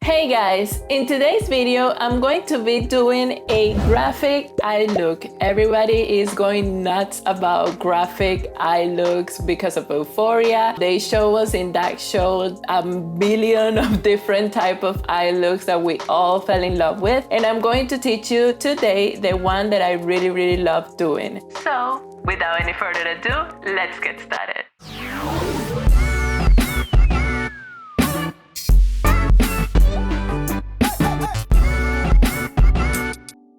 Hey guys, in today's video, I'm going to be doing a graphic eye look. Everybody is going nuts about graphic eye looks because of Euphoria. They show us in that show a billion of different type of eye looks that we all fell in love with. And I'm going to teach you today the one that I really love doing. So, without any further ado, let's get started.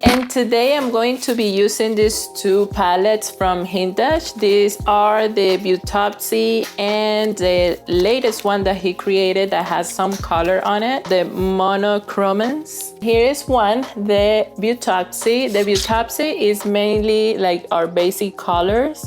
And today I'm going to be using these two palettes from Kitsch. These are the Beautopsy and the latest one that he created that has some color on it, the Monochromans. Here is one, the Beautopsy. The Beautopsy is mainly like our basic colors.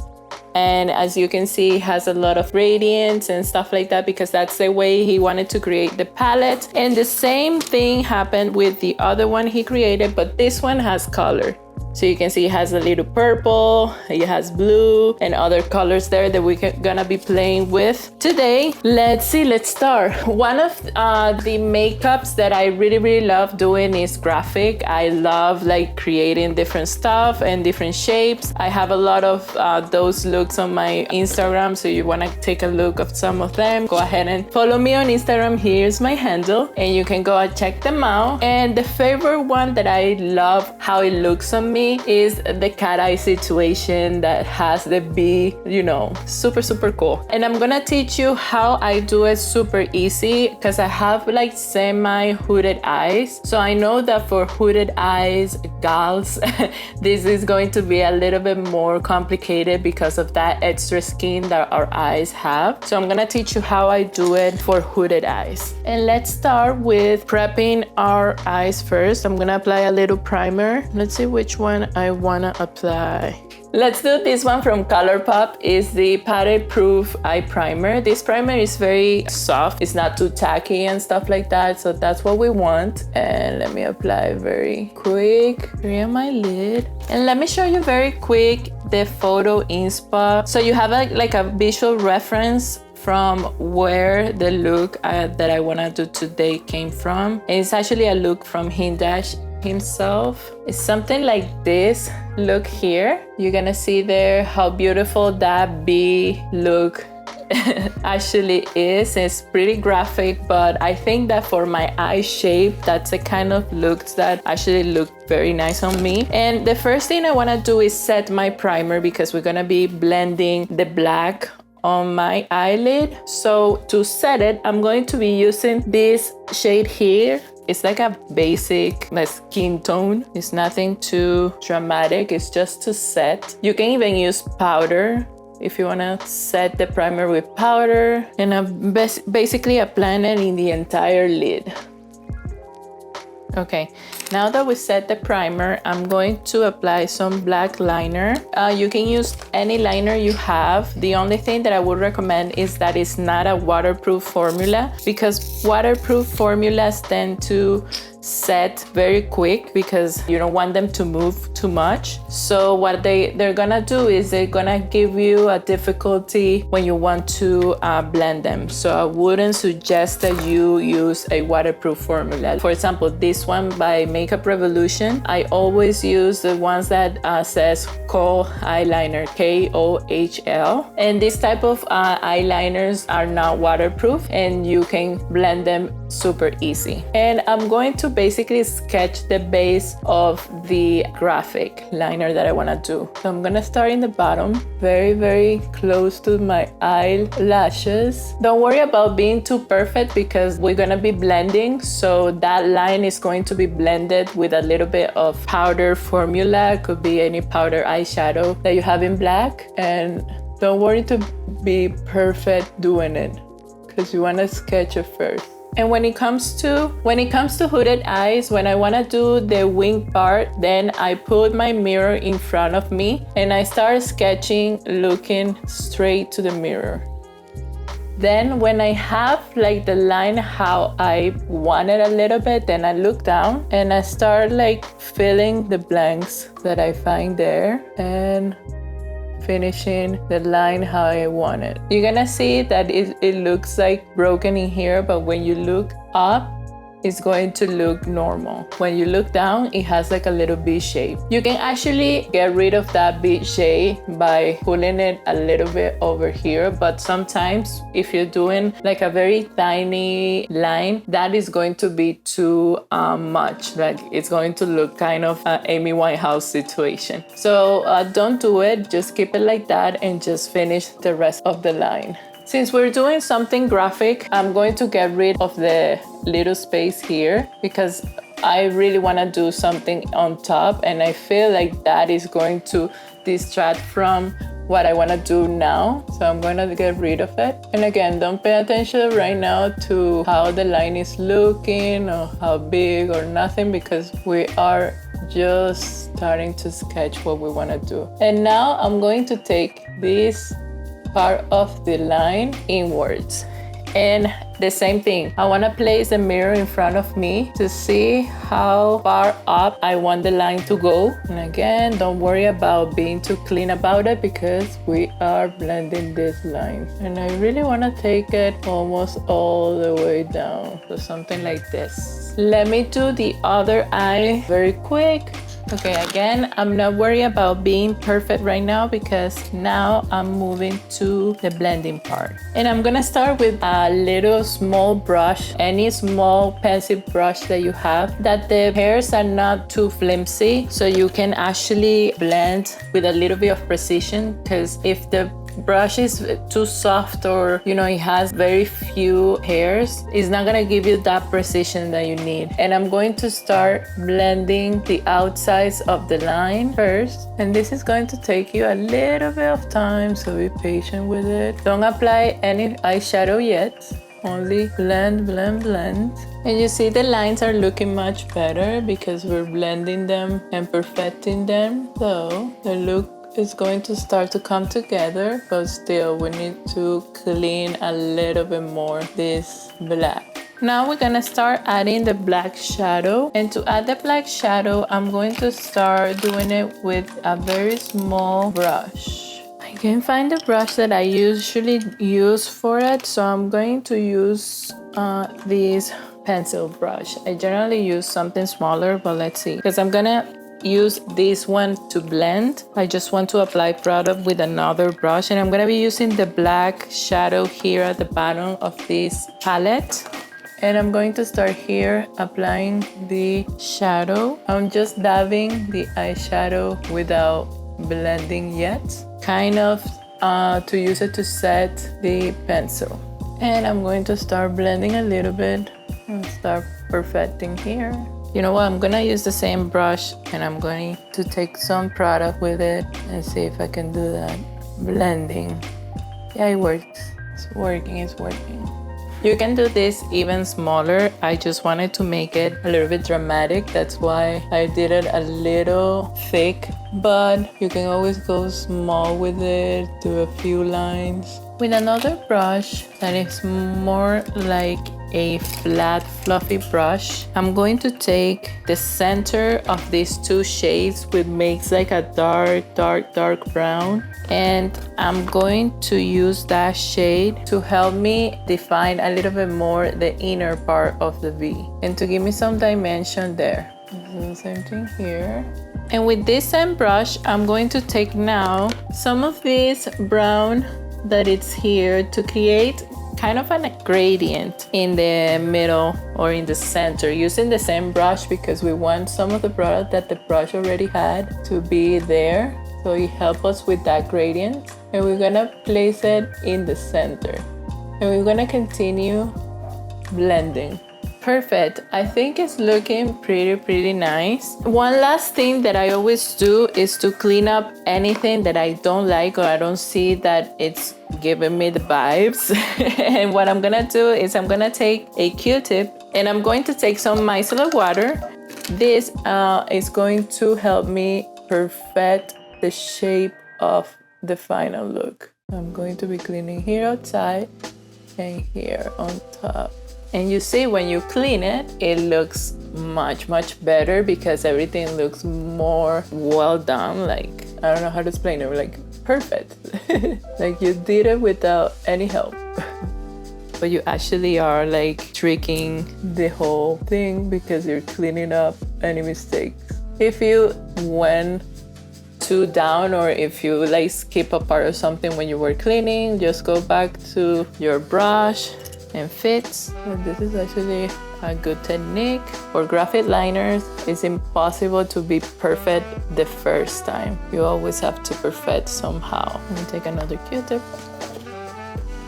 And as you can see, it has a lot of gradients and stuff like that because that's the way he wanted to create the palette. And the same thing happened with the other one he created, but this one has color. So you can see it has a little purple, it has blue and other colors there that we're gonna be playing with today. Let's start. One of the makeups that I really love doing is graphic. I love like creating different stuff and different shapes. I have a lot of those looks on my Instagram, so you wanna take a look of some of them, go ahead and follow me on Instagram. Here's my handle and you can go and check them out. And the favorite one that I love how it looks on me is the cat eye situation that has the bee, you know, super cool. And I'm gonna teach you how I do it super easy because I have like semi hooded eyes. So I know that for hooded eyes, gals, this is going to be a little bit more complicated because of that extra skin that our eyes have. So I'm gonna teach you how I do it for hooded eyes. And let's start with prepping our eyes first. I'm gonna apply a little primer. Let's see which one I wanna apply. Let's do this one from ColourPop. Is the Patted Proof Eye Primer. This primer is very soft. It's not too tacky and stuff like that. So that's what we want. And let me apply very quick here on my lid. And let me show you very quick the photo inspo. So you have like a visual reference from where the look that I wanna do today came from. And it's actually a look from Kitsch himself. It's something like this look here. You're gonna see there how beautiful that bee look actually is. It's pretty graphic, but I think that for my eye shape, that's the kind of looks that actually look very nice on me. And the first thing I wanna do is set my primer because we're gonna be blending the black on my eyelid. So to set it, I'm going to be using this shade here. It's like a basic skin tone. It's nothing too dramatic. It's just to set. You can even use powder if you want to set the primer with powder. And I'm basically applying it in the entire lid. Okay, now that we set the primer, I'm going to apply some black liner. You can use any liner you have. The only thing that I would recommend is that it's not a waterproof formula because waterproof formulas tend to set very quick because you don't want them to move too much. So what they're gonna do is they're gonna give you a difficulty when you want to blend them. So I wouldn't suggest that you use a waterproof formula. For example, this one by Makeup Revolution, I always use the ones that says Kohl eyeliner, Kohl. And this type of eyeliners are not waterproof and you can blend them super easy. And I'm going to basically sketch the base of the graphic liner that I want to do. So I'm gonna start in the bottom, very close to my eyelashes. Don't worry about being too perfect because we're gonna be blending, so that line is going to be blended with a little bit of powder formula. It could be any powder eyeshadow that you have in black. And don't worry to be perfect doing it because you want to sketch it first. And when it comes to hooded eyes, when I want to do the wing part, then I put my mirror in front of me and I start sketching looking straight to the mirror. Then when I have like the line how I want it a little bit, then I look down and I start like filling the blanks that I find there and finishing the line how I want it. You're gonna see that it looks like broken in here, but when you look up, it's going to look normal. When you look down, it has like a little V shape. You can actually get rid of that V shape by pulling it a little bit over here, but sometimes if you're doing like a very tiny line, that is going to be too much. Like it's going to look kind of Amy Winehouse situation. So don't do it, just keep it like that and just finish the rest of the line. Since we're doing something graphic, I'm going to get rid of the little space here because I really want to do something on top, and I feel like that is going to distract from what I want to do now. So I'm going to get rid of it. And again, don't pay attention right now to how the line is looking or how big or nothing, because we are just starting to sketch what we want to do. And now I'm going to take this part of the line inwards, and the same thing, I want to place the mirror in front of me to see how far up I want the line to go. And again, don't worry about being too clean about it because we are blending this line, and I really want to take it almost all the way down, so something like this. Let me do the other eye very quick. Okay, again, I'm not worried about being perfect right now because now I'm moving to the blending part. And I'm gonna start with a little small brush, any small pencil brush that you have, that the hairs are not too flimsy, so you can actually blend with a little bit of precision, because if the brush is too soft or it has very few hairs, it's not gonna give you that precision that you need. And I'm going to start blending the outsides of the line first, and this is going to take you a little bit of time, so be patient with it. Don't apply any eyeshadow yet, only blend, blend, blend. And you see the lines are looking much better because we're blending them and perfecting them, so the look is going to start to come together, but still we need to clean a little bit more this black. Now we're gonna start adding the black shadow, and to add the black shadow I'm going to start doing it with a very small brush. I can't find the brush that I usually use for it, so I'm going to use this pencil brush. I generally use something smaller, but let's see, because I'm gonna use this one to blend. I just want to apply product with another brush, and I'm gonna be using the black shadow here at the bottom of this palette. And I'm going to start here applying the shadow. I'm just dabbing the eyeshadow without blending yet, kind of to use it to set the pencil. And I'm going to start blending a little bit and start perfecting here. You know what, I'm gonna use the same brush and I'm going to take some product with it and see if I can do that blending. Yeah, it works. It's working, it's working. You can do this even smaller. I just wanted to make it a little bit dramatic. That's why I did it a little thick, but you can always go small with it, do a few lines. With another brush that is more like a flat fluffy brush, I'm going to take the center of these two shades, which makes like a dark brown, and I'm going to use that shade to help me define a little bit more the inner part of the V and to give me some dimension there. Do the same thing here. And with this same brush, I'm going to take now some of this brown that it's here to create kind of a gradient in the middle or in the center, using the same brush because we want some of the product that the brush already had to be there, so it helps us with that gradient. And we're gonna place it in the center, and we're gonna continue blending. Perfect. I think it's looking pretty nice. One last thing that I always do is to clean up anything that I don't like or I don't see that it's giving me the vibes. And what I'm gonna do is I'm gonna take a Q-tip and I'm going to take some micellar water. This is going to help me perfect the shape of the final look. I'm going to be cleaning here outside and here on top. And you see, when you clean it, it looks much better because everything looks more well done. Like, I don't know how to explain it, like perfect. Like you did it without any help. but you actually are like tricking the whole thing because you're cleaning up any mistakes. If you went too down, or if you like skip a part of something when you were cleaning, just go back to your brush and fix. And this is actually a good technique. For graphite liners, it's impossible to be perfect the first time. You always have to perfect somehow. Let me take another Q-tip.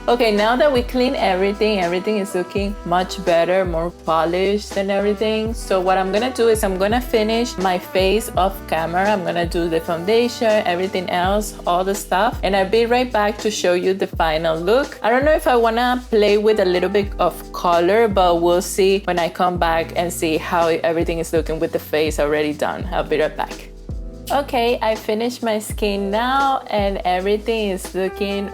Okay, now that we clean everything is looking much better, more polished and everything. So what I'm gonna do is I'm gonna finish my face off camera. I'm gonna do the foundation, everything else, all the stuff, and I'll be right back to show you the final look. I don't know if I wanna play with a little bit of color, but we'll see when I come back and see how everything is looking with the face already done. I'll be right back. Okay, I finished my skin now and everything is looking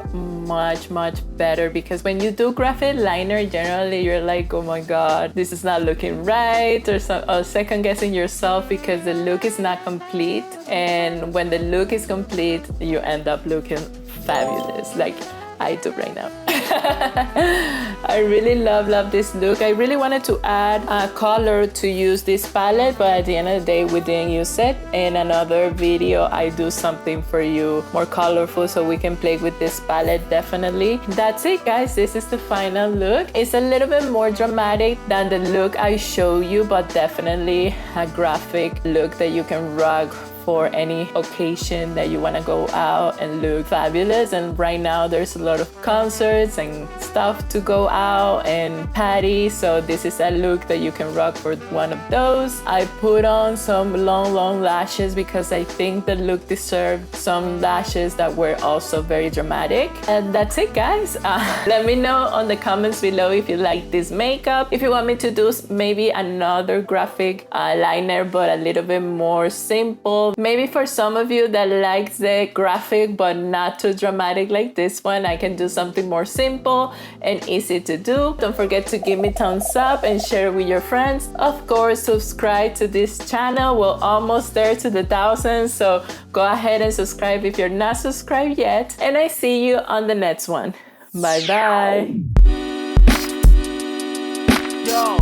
much better, because when you do graphite liner, generally you're like, oh my god, this is not looking right, or second guessing yourself because the look is not complete. And when the look is complete, you end up looking fabulous, like I do right now. I really love this look. I really wanted to add a color to use this palette, but at the end of the day we didn't use it. In another video I do something for you more colorful so we can play with this palette. Definitely. That's it, guys. This is the final look. It's a little bit more dramatic than the look I show you, but definitely a graphic look that you can rock for any occasion that you want to go out and look fabulous. And right now there's a lot of concerts and stuff to go out and party, so this is a look that you can rock for one of those. I put on some long lashes because I think the look deserved some lashes that were also very dramatic. And that's it, guys. Let me know on the comments below if you like this makeup, if you want me to do maybe another graphic liner but a little bit more simple. Maybe for some of you that likes the graphic but not too dramatic like this one, I can do something more simple and easy to do. Don't forget to give me thumbs up and share with your friends. Of course, subscribe to this channel. We're almost there to the 1,000, so go ahead and subscribe if you're not subscribed yet. And I see you on the next one. Bye bye. Yo.